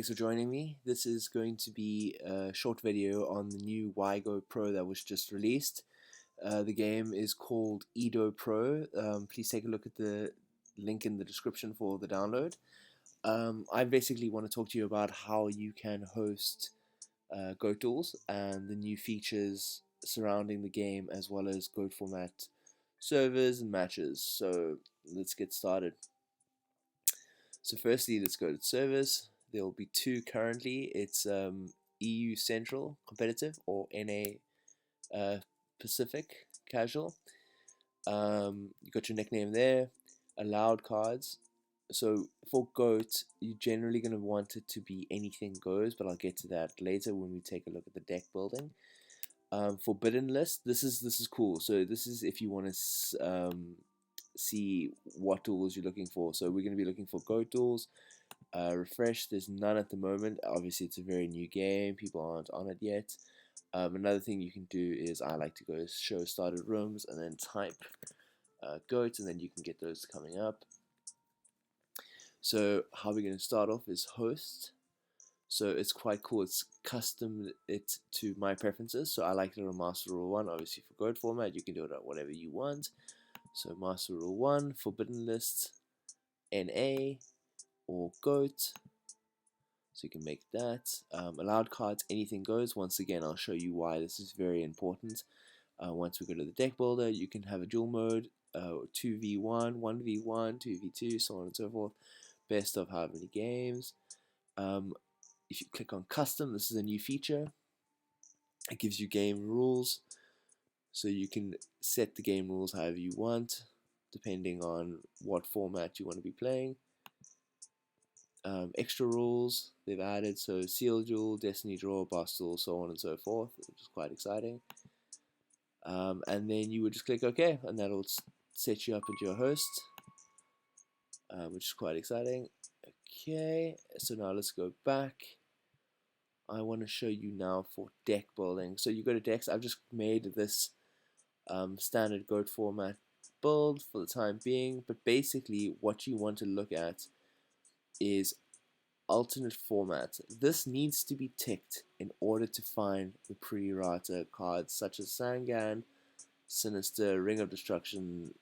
Thanks for joining me. This is going to be a short video on the new YUGIOH that was just released. The game is called EDOPro. Please take a look at the link in the description for the download. I basically want to talk to you about how you can host Goat duels and the new features surrounding the game, as well as Goat format servers and matches. So let's get started. So firstly, let's go to servers. There will be two currently. It's EU Central Competitive or NA Pacific Casual. You got your nickname there. Allowed cards. So for GOAT, you're generally going to want it to be anything goes, but I'll get to that later when we take a look at the deck building. Forbidden list. This is cool. So this is if you want to see what duels you're looking for. So we're going to be looking for GOAT duels. Refresh, there's none at the moment. Obviously it's a very new game, people aren't on it yet. Another thing you can do is I like to go show started rooms and then type GOAT, and then you can get those coming up. So how we're going to start off is host. So it's quite cool, it's custom it to my preferences. So I like it on Master Rule 1. Obviously for GOAT format you can do it at whatever you want. So Master Rule 1, Forbidden List, NA or GOAT. So you can make that. Allowed cards, anything goes. Once again, I'll show you why this is very important. Once we go to the deck builder, you can have a dual mode, 2v1, 1v1, 2v2, so on and so forth. Best of however many games. If you click on custom, this is a new feature. It gives you game rules. So you can set the game rules however you want, depending on what format you want to be playing. Extra rules they've added, so seal duel, destiny draw, boss duel, so on and so forth, which is quite exciting. And then you would just click OK, and that'll set you up into your host, which is quite exciting. Okay, so now let's go back. I want to show you now for deck building. So you go to decks. I've just made this standard GOAT format build for the time being, but basically what you want to look at is alternate format. This needs to be ticked in order to find the pre-errata cards such as Sangan, Sinister, Ring of Destruction,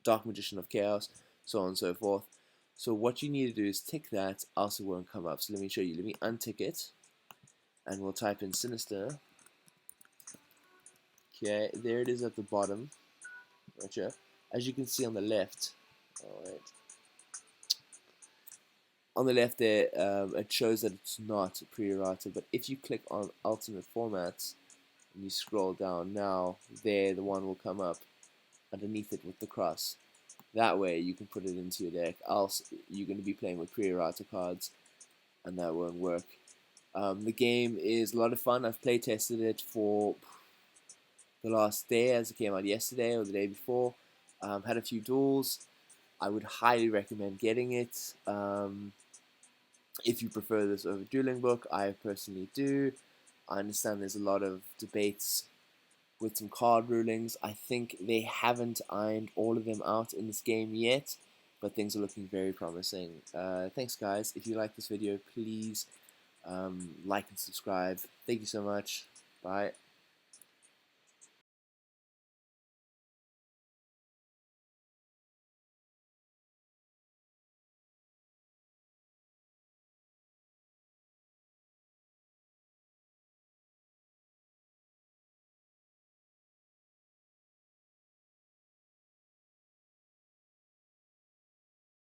Dark Magician of Chaos, so on and so forth. So what you need to do is tick that, else it won't come up. So let me show you. Let me untick it, and we'll type in Sinister. Okay, there it is at the bottom, right here. As you can see on the left, alright. On the left there, it shows that it's not pre-errata, but if you click on alternate formats and you scroll down now, there the one will come up underneath it with the cross. That way you can put it into your deck, else you're going to be playing with pre-errata cards and that won't work. The game is a lot of fun. I've play tested it for the last day as it came out yesterday or the day before. Had a few duels. I would highly recommend getting it. If you prefer this over Dueling Book, I personally do. I understand there's a lot of debates with some card rulings. I think they haven't ironed all of them out in this game yet, but things are looking very promising. Thanks guys. If you like this video, please like and subscribe. Thank you so much. Bye.